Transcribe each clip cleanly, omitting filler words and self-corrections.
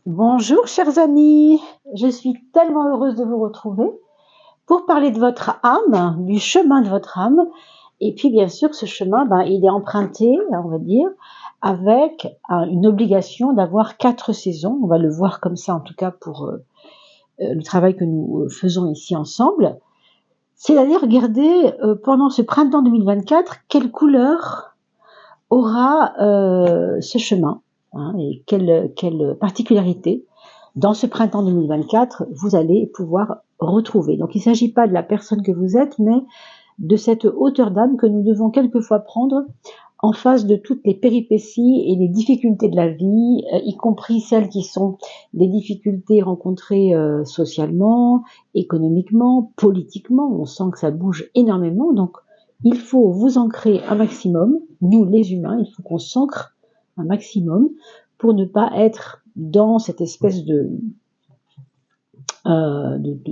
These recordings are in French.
Bonjour chers amis, je suis tellement heureuse de vous retrouver pour parler de votre âme, du chemin de votre âme. Et puis bien sûr ce chemin, il est emprunté, on va dire, avec une obligation d'avoir 4 saisons. On va le voir comme ça en tout cas pour le travail que nous faisons ici ensemble. C'est d'aller regarder pendant ce printemps 2024 quelle couleur aura ce chemin, et quelle particularité dans ce printemps 2024 vous allez pouvoir retrouver. Donc il ne s'agit pas de la personne que vous êtes, mais de cette hauteur d'âme que nous devons quelquefois prendre en face de toutes les péripéties et les difficultés de la vie, y compris celles qui sont des difficultés rencontrées socialement, économiquement, politiquement. On sent que ça bouge énormément, donc il faut vous ancrer un maximum. Nous, les humains, il faut qu'on s'ancre un maximum pour ne pas être dans cette espèce de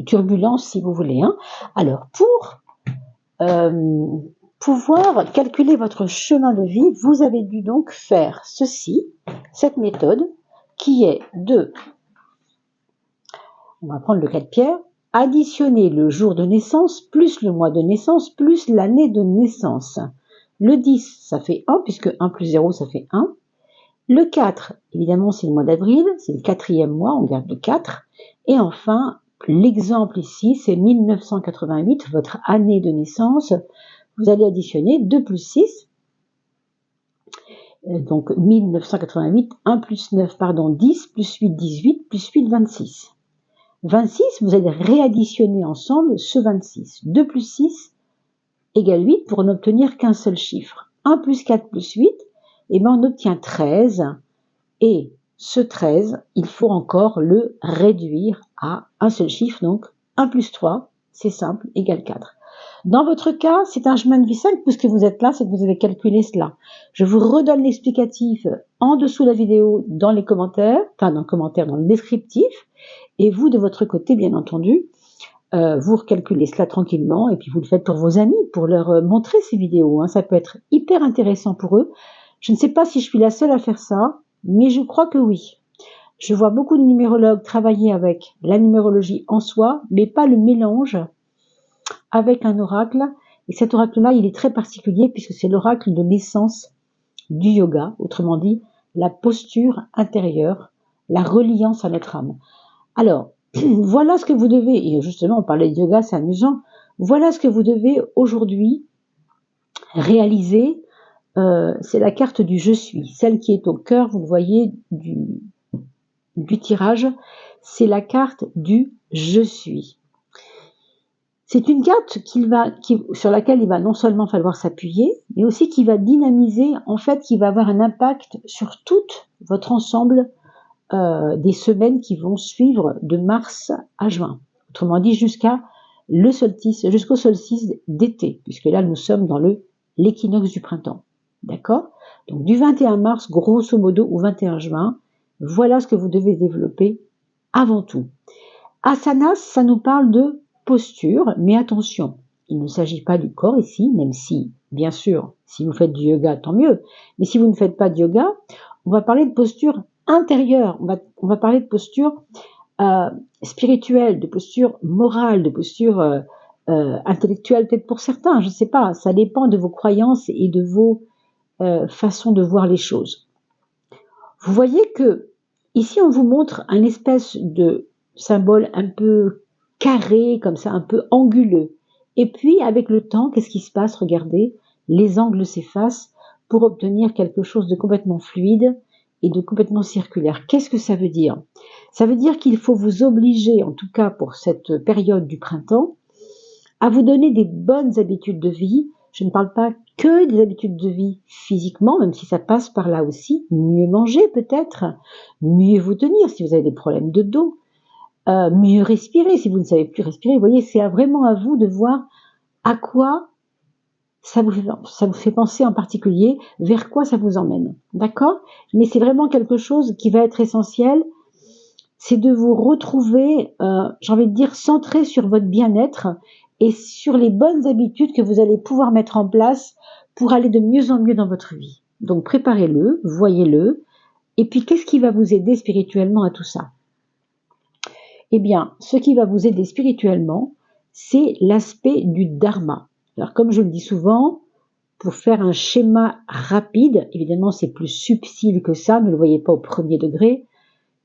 turbulence, si vous voulez. Alors, pour pouvoir calculer votre chemin de vie, vous avez dû donc faire cette méthode, qui est on va prendre le cas de Pierre, additionner le jour de naissance, plus le mois de naissance, plus l'année de naissance. Le 10, ça fait 1, puisque 1 plus 0, ça fait 1. Le 4, évidemment, c'est le mois d'avril, c'est le 4e mois, on garde le 4. Et enfin, l'exemple ici, c'est 1988, votre année de naissance. Vous allez additionner 2 plus 6, donc 1988, 1 plus 9, 10, plus 8, 18, plus 8, 26. 26, vous allez réadditionner ensemble ce 26. 2 plus 6 égale 8 pour n'obtenir qu'un seul chiffre. 1 plus 4 plus 8, on obtient 13. Et ce 13, il faut encore le réduire à un seul chiffre, donc 1 plus 3, c'est simple, égale 4. Dans votre cas, c'est un chemin de vie 5, puisque vous êtes là, c'est que vous avez calculé cela. Je vous redonne l'explicatif en dessous de la vidéo, dans les commentaires, dans le descriptif, et vous, de votre côté, bien entendu, vous recalculez cela tranquillement, et puis vous le faites pour vos amis, pour leur montrer ces vidéos. Ça peut être hyper intéressant pour eux. Je ne sais pas si je suis la seule à faire ça, mais je crois que oui. Je vois beaucoup de numérologues travailler avec la numérologie en soi, mais pas le mélange avec un oracle. Et cet oracle-là, il est très particulier puisque c'est l'oracle de l'essence du yoga, autrement dit, la posture intérieure, la reliance à notre âme. Alors, voilà ce que vous devez, et justement, on parlait de yoga, c'est amusant, voilà ce que vous devez aujourd'hui réaliser. C'est la carte du je suis, celle qui est au cœur, vous le voyez, du tirage, c'est la carte du je suis. C'est une carte sur laquelle il va non seulement falloir s'appuyer, mais aussi qui va dynamiser, en fait, qui va avoir un impact sur tout votre ensemble des semaines qui vont suivre de mars à juin. Autrement dit, jusqu'au solstice d'été, puisque là, nous sommes dans l'équinoxe du printemps. D'accord ? Donc, du 21 mars, grosso modo, au 21 juin, voilà ce que vous devez développer avant tout. Asanas, ça nous parle de posture, mais attention, il ne s'agit pas du corps ici, même si, bien sûr, si vous faites du yoga, tant mieux. Mais si vous ne faites pas de yoga, on va parler de posture intérieure, on va parler de posture spirituelle, de posture morale, de posture intellectuelle, peut-être pour certains, je ne sais pas, ça dépend de vos croyances et de vos façons de voir les choses. Vous voyez que ici on vous montre un espèce de symbole un peu carré, comme ça, un peu anguleux. Et puis, avec le temps, qu'est-ce qui se passe? Regardez, les angles s'effacent pour obtenir quelque chose de complètement fluide et de complètement circulaire. Qu'est-ce que ça veut dire? Ça veut dire qu'il faut vous obliger, en tout cas pour cette période du printemps, à vous donner des bonnes habitudes de vie. Je ne parle pas que des habitudes de vie physiquement, même si ça passe par là aussi. Mieux manger peut-être, mieux vous tenir si vous avez des problèmes de dos, mieux respirer si vous ne savez plus respirer. Vous voyez, c'est vraiment à vous de voir à quoi ça vous fait penser en particulier, vers quoi ça vous emmène. D'accord? Mais c'est vraiment quelque chose qui va être essentiel, c'est de vous retrouver, j'ai envie de dire, centré sur votre bien-être et sur les bonnes habitudes que vous allez pouvoir mettre en place pour aller de mieux en mieux dans votre vie. Donc préparez-le, voyez-le, Et puis, qu'est-ce qui va vous aider spirituellement à tout ça? Eh bien, ce qui va vous aider spirituellement, c'est l'aspect du dharma. Alors, comme je le dis souvent, pour faire un schéma rapide, évidemment, c'est plus subtil que ça, ne le voyez pas au premier degré.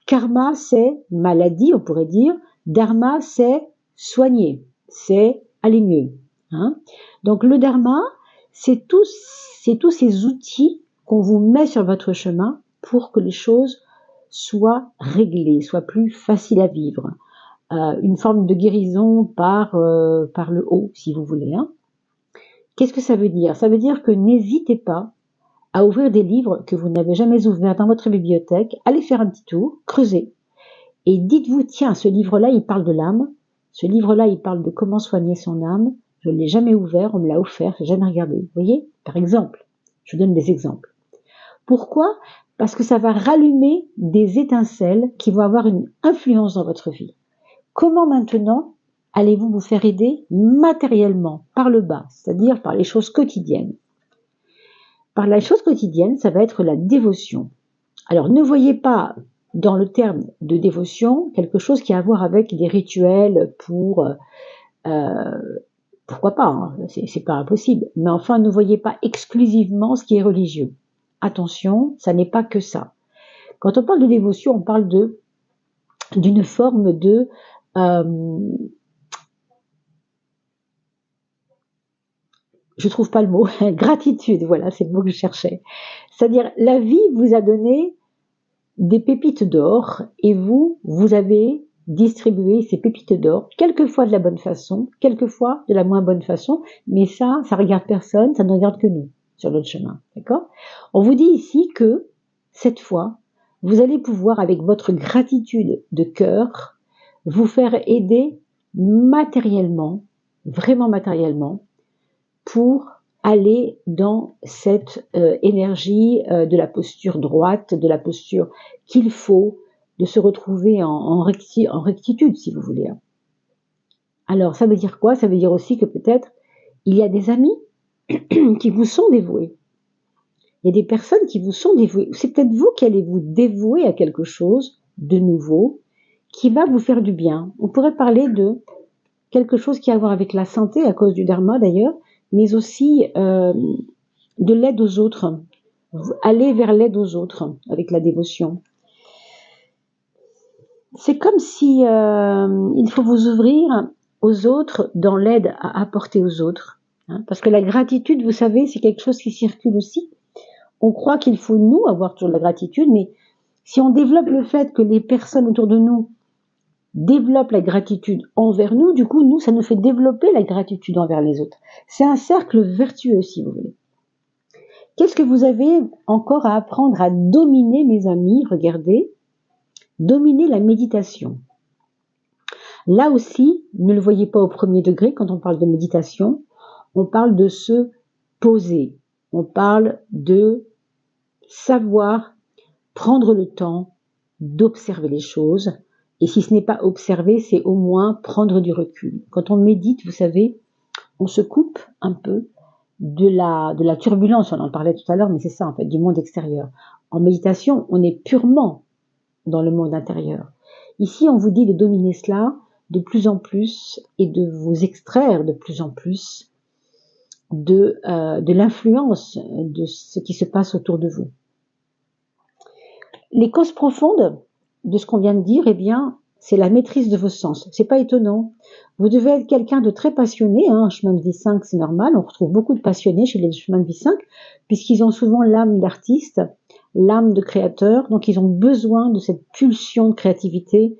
Karma, c'est maladie, on pourrait dire. Dharma, c'est soigner, c'est aller mieux. Hein. Donc, le dharma, c'est tous ces outils qu'on vous met sur votre chemin pour que les choses soient réglées, soient plus faciles à vivre. Une forme de guérison par le haut, si vous voulez. Hein. Qu'est-ce que ça veut dire? Ça veut dire que n'hésitez pas à ouvrir des livres que vous n'avez jamais ouverts dans votre bibliothèque, allez faire un petit tour, creusez, et dites-vous, tiens, ce livre-là, il parle de l'âme, ce livre-là, il parle de comment soigner son âme, je ne l'ai jamais ouvert, on me l'a offert, je n'ai jamais regardé. Vous voyez? Par exemple, je vous donne des exemples. Pourquoi? Parce que ça va rallumer des étincelles qui vont avoir une influence dans votre vie. Comment maintenant allez-vous vous faire aider matériellement, par le bas, c'est-à-dire par les choses quotidiennes? Par la chose quotidienne, ça va être la dévotion. Alors, ne voyez pas dans le terme de dévotion quelque chose qui a à voir avec des rituels pour... pourquoi pas, hein, c'est pas impossible. Mais enfin, ne voyez pas exclusivement ce qui est religieux. Attention, ça n'est pas que ça. Quand on parle de dévotion, on parle d'une forme de... je trouve pas le mot, gratitude, voilà, c'est le mot que je cherchais. C'est-à-dire, la vie vous a donné des pépites d'or et vous avez distribué ces pépites d'or, quelquefois de la bonne façon, quelquefois de la moins bonne façon, mais ça regarde personne, ça ne regarde que nous sur notre chemin, d'accord? On vous dit ici que, cette fois, vous allez pouvoir, avec votre gratitude de cœur, vous faire aider matériellement, vraiment matériellement, pour aller dans cette énergie de la posture droite, de la posture qu'il faut, de se retrouver en rectitude, si vous voulez. Alors, ça veut dire quoi? Ça veut dire aussi que peut-être il y a des amis qui vous sont dévoués. Il y a des personnes qui vous sont dévouées. C'est peut-être vous qui allez vous dévouer à quelque chose de nouveau qui va vous faire du bien. On pourrait parler de quelque chose qui a à voir avec la santé, à cause du dharma d'ailleurs, mais aussi de l'aide aux autres. Aller vers l'aide aux autres avec la dévotion. C'est comme si il faut vous ouvrir aux autres dans l'aide à apporter aux autres. Hein, parce que la gratitude, vous savez, c'est quelque chose qui circule aussi. On croit qu'il faut nous avoir toujours de la gratitude, mais si on développe le fait que les personnes autour de nous développent la gratitude envers nous, du coup, nous, ça nous fait développer la gratitude envers les autres. C'est un cercle vertueux, si vous voulez. Qu'est-ce que vous avez encore à apprendre à dominer, mes amis? Regardez, dominer la méditation. Là aussi, ne le voyez pas au premier degré quand on parle de méditation, on parle de se poser, on parle de savoir prendre le temps d'observer les choses, et si ce n'est pas observer, c'est au moins prendre du recul. Quand on médite, vous savez, on se coupe un peu de la turbulence, on en parlait tout à l'heure, mais c'est ça en fait, du monde extérieur. En méditation, on est purement dans le monde intérieur. Ici, on vous dit de dominer cela de plus en plus et de vous extraire de plus en plus de l'influence de ce qui se passe autour de vous. Les causes profondes de ce qu'on vient de dire, eh bien, c'est la maîtrise de vos sens. C'est pas étonnant. Vous devez être quelqu'un de très passionné, hein, chemin de vie 5, c'est normal. On retrouve beaucoup de passionnés chez les chemins de vie 5, puisqu'ils ont souvent l'âme d'artiste, l'âme de créateur, donc ils ont besoin de cette pulsion de créativité,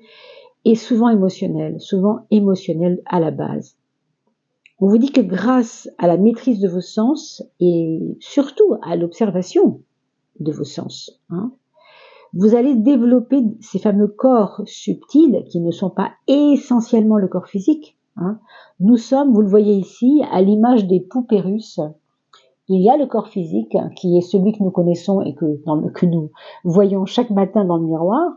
et souvent émotionnelle à la base. On vous dit que grâce à la maîtrise de vos sens, et surtout à l'observation de vos sens, hein, vous allez développer ces fameux corps subtils qui ne sont pas essentiellement le corps physique. Hein. Nous sommes, vous le voyez ici, à l'image des poupées russes. Il y a le corps physique qui est celui que nous connaissons et que nous voyons chaque matin dans le miroir,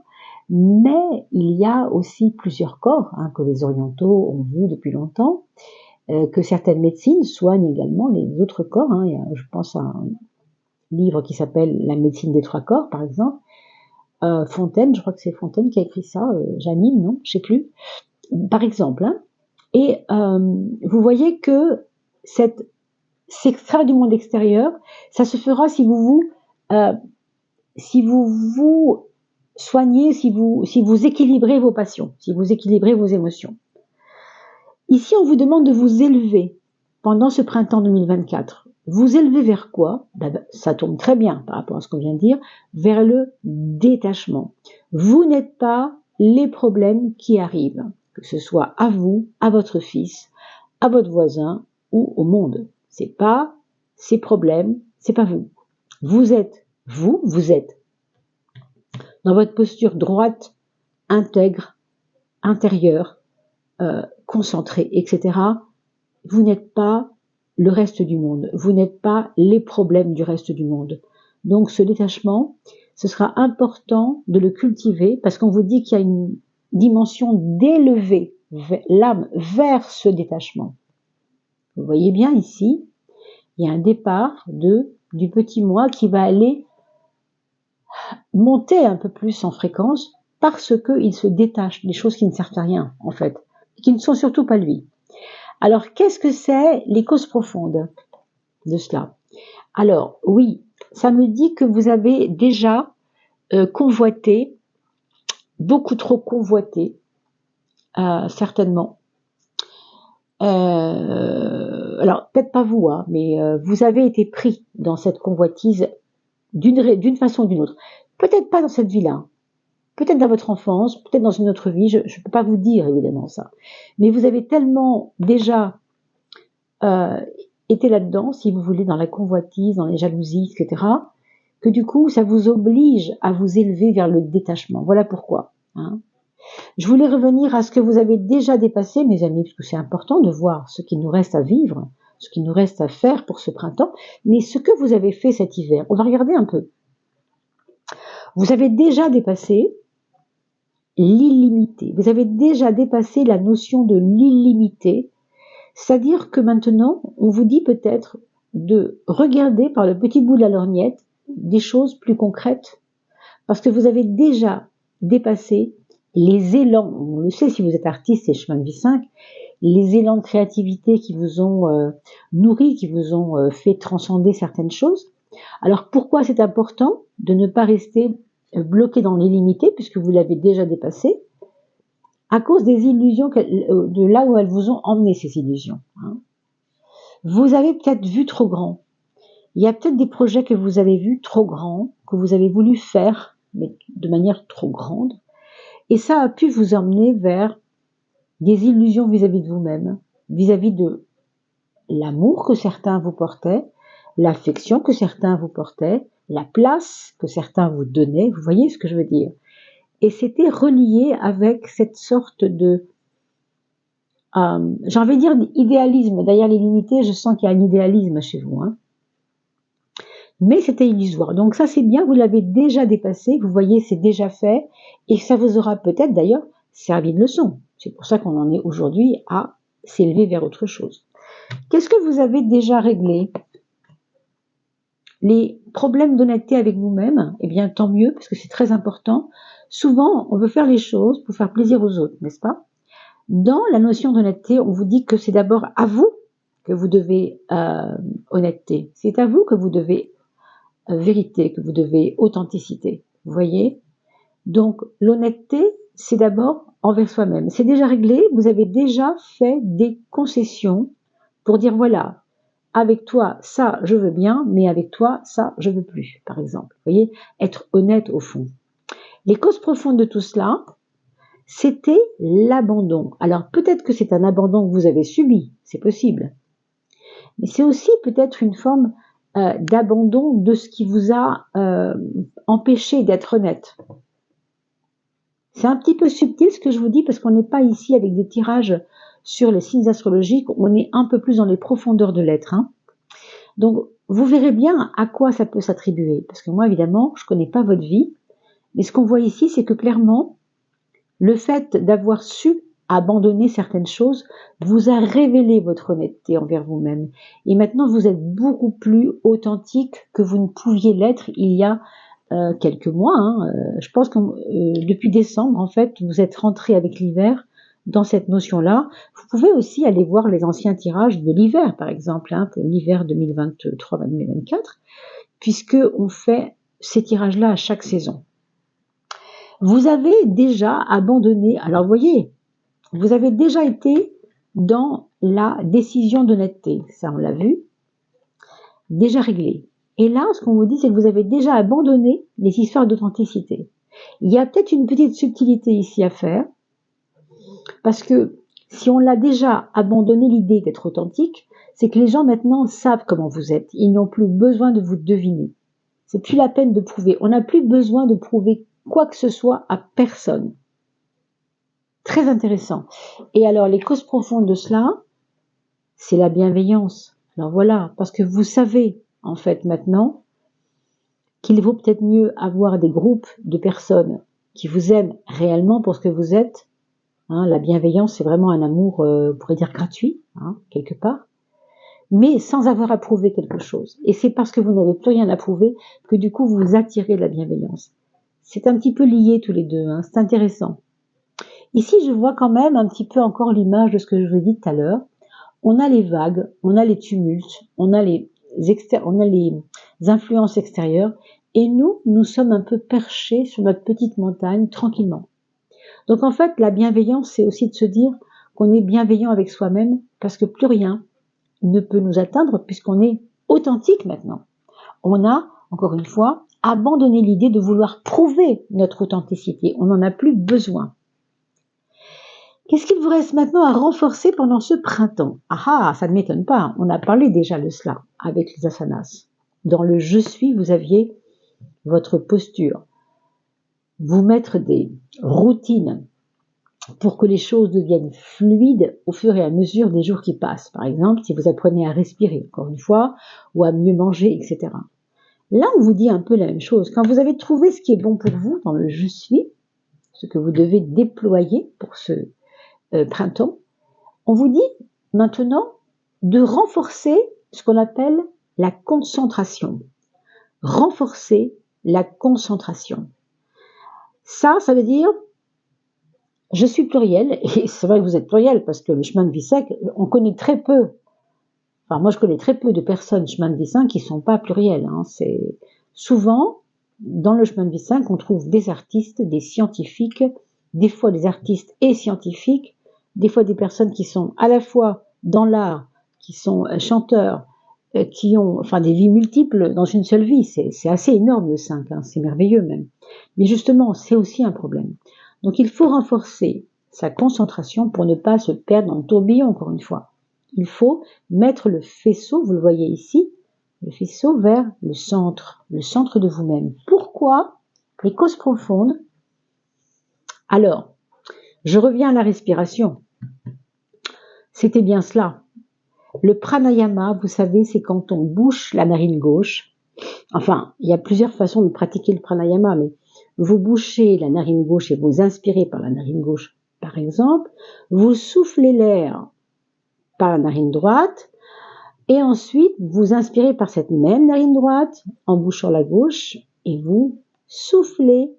mais il y a aussi plusieurs corps hein, que les orientaux ont vus depuis longtemps, que certaines médecines soignent également les autres corps. Hein. Je pense à un livre qui s'appelle La médecine des trois corps, par exemple, Fontaine, je crois que c'est Fontaine qui a écrit ça, Janine, non, je sais plus, par exemple. Hein. Et vous voyez que s'extraire du monde extérieur, ça se fera si vous vous soignez, si vous équilibrez vos passions, si vous équilibrez vos émotions. Ici, on vous demande de vous élever pendant ce printemps 2024. Vous élever vers quoi? Ça tombe très bien par rapport à ce qu'on vient de dire, vers le détachement. Vous n'êtes pas les problèmes qui arrivent, que ce soit à vous, à votre fils, à votre voisin ou au monde. C'est pas ces problèmes, c'est pas vous. Vous êtes dans votre posture droite, intègre, intérieure, concentrée, etc. Vous n'êtes pas le reste du monde. Vous n'êtes pas les problèmes du reste du monde. Donc ce détachement, ce sera important de le cultiver parce qu'on vous dit qu'il y a une dimension d'élever l'âme vers ce détachement. Vous voyez bien ici, il y a un départ du petit moi qui va aller monter un peu plus en fréquence parce qu'il se détache des choses qui ne servent à rien, en fait, et qui ne sont surtout pas lui. Alors, qu'est-ce que c'est les causes profondes de cela? Alors, oui, ça me dit que vous avez déjà convoité, beaucoup trop convoité, certainement. Alors, peut-être pas vous, hein, mais vous avez été pris dans cette convoitise d'une façon ou d'une autre. Peut-être pas dans cette vie-là, peut-être dans votre enfance, peut-être dans une autre vie, je ne peux pas vous dire évidemment ça. Mais vous avez tellement déjà été là-dedans, si vous voulez, dans la convoitise, dans les jalousies, etc., que du coup, ça vous oblige à vous élever vers le détachement. Voilà pourquoi. Hein. Je voulais revenir à ce que vous avez déjà dépassé, mes amis, parce que c'est important de voir ce qui nous reste à vivre, ce qui nous reste à faire pour ce printemps, mais ce que vous avez fait cet hiver. On va regarder un peu. Vous avez déjà dépassé l'illimité. Vous avez déjà dépassé la notion de l'illimité. C'est-à-dire que maintenant, on vous dit peut-être de regarder par le petit bout de la lorgnette des choses plus concrètes, parce que vous avez déjà dépassé les élans, on le sait si vous êtes artiste, c'est chemin de vie 5, les élans de créativité qui vous ont nourri, qui vous ont fait transcender certaines choses. Alors pourquoi c'est important de ne pas rester bloqué dans l'illimité, puisque vous l'avez déjà dépassé, à cause des illusions, de là où elles vous ont emmené, ces illusions. Hein. Vous avez peut-être vu trop grand. Il y a peut-être des projets que vous avez vus trop grands, que vous avez voulu faire, mais de manière trop grande, et ça a pu vous emmener vers des illusions vis-à-vis de vous-même, vis-à-vis de l'amour que certains vous portaient, l'affection que certains vous portaient, la place que certains vous donnaient, vous voyez ce que je veux dire. Et c'était relié avec cette sorte de, j'ai envie de dire idéalisme. Derrière l'illimité, je sens qu'il y a un idéalisme chez vous. Hein. Mais c'était illusoire. Donc ça c'est bien, vous l'avez déjà dépassé, vous voyez c'est déjà fait, et ça vous aura peut-être d'ailleurs servi de leçon. C'est pour ça qu'on en est aujourd'hui à s'élever vers autre chose. Qu'est-ce que vous avez déjà réglé? Les problèmes d'honnêteté avec vous-même, eh bien tant mieux, parce que c'est très important. Souvent, on veut faire les choses pour faire plaisir aux autres, n'est-ce pas? Dans la notion d'honnêteté, on vous dit que c'est d'abord à vous que vous devez honnêteté. C'est à vous que vous devez vérité, que vous devez authenticité. Vous voyez? Donc, l'honnêteté, c'est d'abord envers soi-même. C'est déjà réglé, vous avez déjà fait des concessions pour dire voilà, avec toi, ça, je veux bien, mais avec toi, ça, je veux plus, par exemple. Vous voyez? Être honnête au fond. Les causes profondes de tout cela, c'était l'abandon. Alors, peut-être que c'est un abandon que vous avez subi, c'est possible. Mais c'est aussi peut-être une forme d'abandon de ce qui vous a empêché d'être honnête. C'est un petit peu subtil ce que je vous dis parce qu'on n'est pas ici avec des tirages sur les signes astrologiques, on est un peu plus dans les profondeurs de l'être. Hein. Donc vous verrez bien à quoi ça peut s'attribuer. Parce que moi évidemment, je ne connais pas votre vie, mais ce qu'on voit ici, c'est que clairement, le fait d'avoir su abandonner certaines choses vous a révélé votre honnêteté envers vous-même. Et maintenant, vous êtes beaucoup plus authentique que vous ne pouviez l'être il y a quelques mois, hein, je pense que depuis décembre, en fait, vous êtes rentré avec l'hiver dans cette notion-là. Vous pouvez aussi aller voir les anciens tirages de l'hiver, par exemple, hein, pour l'hiver 2023-2024, puisque on fait ces tirages-là à chaque saison. Vous avez déjà abandonné, alors vous voyez, vous avez déjà été dans la décision d'honnêteté, ça on l'a vu, déjà réglé. Et là, ce qu'on vous dit, c'est que vous avez déjà abandonné les histoires d'authenticité. Il y a peut-être une petite subtilité ici à faire, parce que si on l'a déjà abandonné l'idée d'être authentique, c'est que les gens maintenant savent comment vous êtes. Ils n'ont plus besoin de vous deviner. C'est plus la peine de prouver. On n'a plus besoin de prouver quoi que ce soit à personne. Très intéressant. Et alors, les causes profondes de cela, c'est la bienveillance. Alors voilà, parce que vous savez, en fait, maintenant, qu'il vaut peut-être mieux avoir des groupes de personnes qui vous aiment réellement pour ce que vous êtes. Hein, la bienveillance, c'est vraiment un amour, on pourrait dire gratuit, hein, quelque part, mais sans avoir à prouver quelque chose. Et c'est parce que vous n'avez plus rien à prouver que du coup, vous attirez de la bienveillance. C'est un petit peu lié tous les deux, hein, c'est intéressant. Ici, je vois quand même un petit peu encore l'image de ce que je vous ai dit tout à l'heure. On a les vagues, on a les tumultes, on a les influences extérieures, et nous sommes un peu perchés sur notre petite montagne, tranquillement. Donc en fait, la bienveillance, c'est aussi de se dire qu'on est bienveillant avec soi-même, parce que plus rien ne peut nous atteindre, puisqu'on est authentique maintenant. On a, encore une fois, abandonné l'idée de vouloir prouver notre authenticité. On n'en a plus besoin. Qu'est-ce qu'il vous reste maintenant à renforcer pendant ce printemps? Ah, ça ne m'étonne pas, on a parlé déjà de cela avec les asanas. Dans le je suis, vous aviez votre posture. Vous mettre des routines pour que les choses deviennent fluides au fur et à mesure des jours qui passent. Par exemple, si vous apprenez à respirer, encore une fois, ou à mieux manger, etc. Là, on vous dit un peu la même chose. Quand vous avez trouvé ce qui est bon pour vous dans le je suis, ce que vous devez déployer pour ce printemps, on vous dit maintenant de renforcer ce qu'on appelle la concentration. Renforcer la concentration. Ça veut dire, je suis pluriel, et c'est vrai que vous êtes pluriel, parce que le chemin de vie 5, on connaît très peu, enfin moi je connais très peu de personnes chemin de vie 5 qui ne sont pas pluriels. Hein. C'est souvent, dans le chemin de vie 5, on trouve des artistes, des scientifiques, des fois des artistes et scientifiques, des fois des personnes qui sont à la fois dans l'art, qui sont chanteurs, qui ont enfin des vies multiples dans une seule vie. C'est assez énorme le 5, hein, c'est merveilleux même. Mais justement, c'est aussi un problème. Donc il faut renforcer sa concentration pour ne pas se perdre dans le tourbillon, encore une fois. Il faut mettre le faisceau, vous le voyez ici, le faisceau vers le centre de vous-même. Pourquoi? Les causes profondes. Alors, je reviens à la respiration. C'était bien cela. Le pranayama, vous savez, c'est quand on bouche la narine gauche. Enfin, il y a plusieurs façons de pratiquer le pranayama, mais vous bouchez la narine gauche et vous inspirez par la narine gauche, par exemple. Vous soufflez l'air par la narine droite et ensuite vous inspirez par cette même narine droite en bouchant la gauche et vous soufflez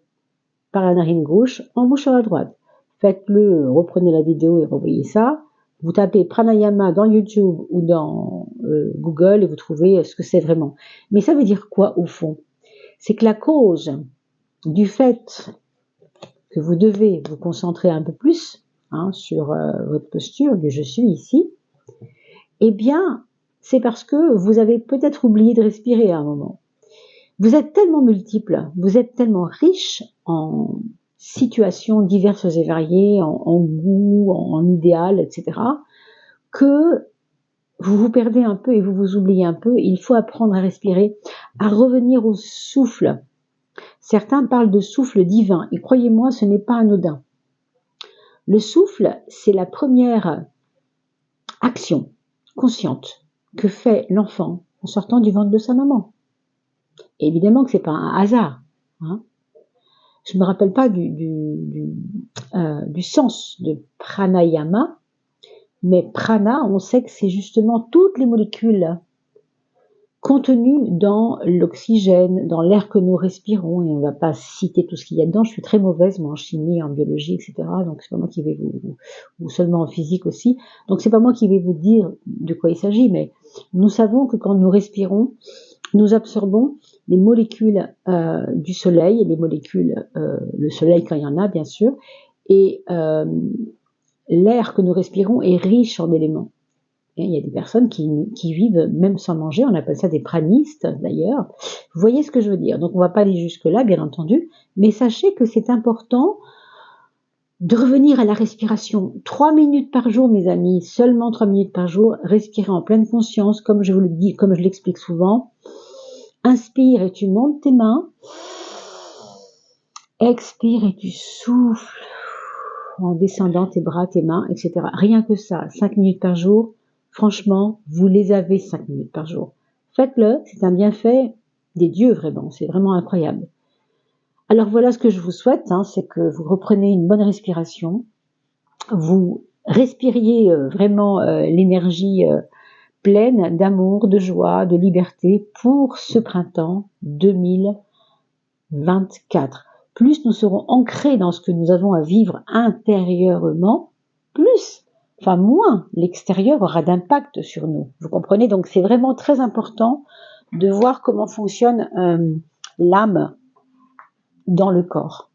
par la narine gauche en bouchant la droite. Faites-le, reprenez la vidéo et revoyez ça. Vous tapez pranayama dans YouTube ou dans Google et vous trouvez ce que c'est vraiment. Mais ça veut dire quoi au fond? C'est que la cause du fait que vous devez vous concentrer un peu plus sur votre posture du je suis ici, eh bien, c'est parce que vous avez peut-être oublié de respirer à un moment. Vous êtes tellement multiples, vous êtes tellement riches en situations diverses et variées, en goût, en idéal, etc., que vous vous perdez un peu et vous vous oubliez un peu. Il faut apprendre à respirer, à revenir au souffle. Certains parlent de souffle divin, et croyez-moi, ce n'est pas anodin. Le souffle, c'est la première action consciente que fait l'enfant en sortant du ventre de sa maman. Et évidemment que c'est pas un hasard. Hein. Je ne me rappelle pas du sens de pranayama, mais prana, on sait que c'est justement toutes les molécules contenu dans l'oxygène, dans l'air que nous respirons, et on ne va pas citer tout ce qu'il y a dedans. Je suis très mauvaise, moi, en chimie, en biologie, etc. Donc, c'est pas moi qui vais ou seulement en physique aussi. Donc, c'est pas moi qui vais vous dire de quoi il s'agit, mais nous savons que quand nous respirons, nous absorbons les molécules du soleil, et les molécules, le soleil quand il y en a, bien sûr, et l'air que nous respirons est riche en éléments. Il y a des personnes qui vivent même sans manger, on appelle ça des pranistes d'ailleurs. Vous voyez ce que je veux dire? Donc on ne va pas aller jusque-là, bien entendu, mais sachez que c'est important de revenir à la respiration. 3 minutes par jour, mes amis, seulement 3 minutes par jour, respirer en pleine conscience, comme je vous le dis, comme je l'explique souvent. Inspire et tu montes tes mains. Expire et tu souffles en descendant tes bras, tes mains, etc. Rien que ça, 5 minutes par jour. Franchement, vous les avez 5 minutes par jour. Faites-le, c'est un bienfait des dieux vraiment, c'est vraiment incroyable. Alors voilà ce que je vous souhaite, c'est que vous repreniez une bonne respiration, vous respiriez vraiment l'énergie pleine d'amour, de joie, de liberté pour ce printemps 2024. Plus nous serons ancrés dans ce que nous avons à vivre intérieurement, moins l'extérieur aura d'impact sur nous. Vous comprenez? Donc c'est vraiment très important de voir comment fonctionne l'âme dans le corps.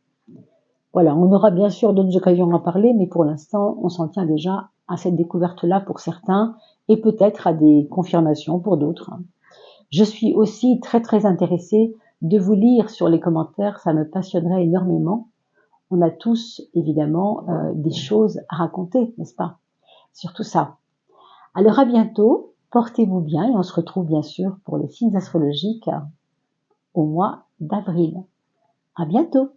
Voilà, on aura bien sûr d'autres occasions d'en parler, mais pour l'instant, on s'en tient déjà à cette découverte-là pour certains, et peut-être à des confirmations pour d'autres. Je suis aussi très très intéressée de vous lire sur les commentaires, ça me passionnerait énormément. On a tous, évidemment, des choses à raconter, n'est-ce pas? Surtout ça. Alors à bientôt, portez-vous bien et on se retrouve bien sûr pour les signes astrologiques au mois d'avril. À bientôt!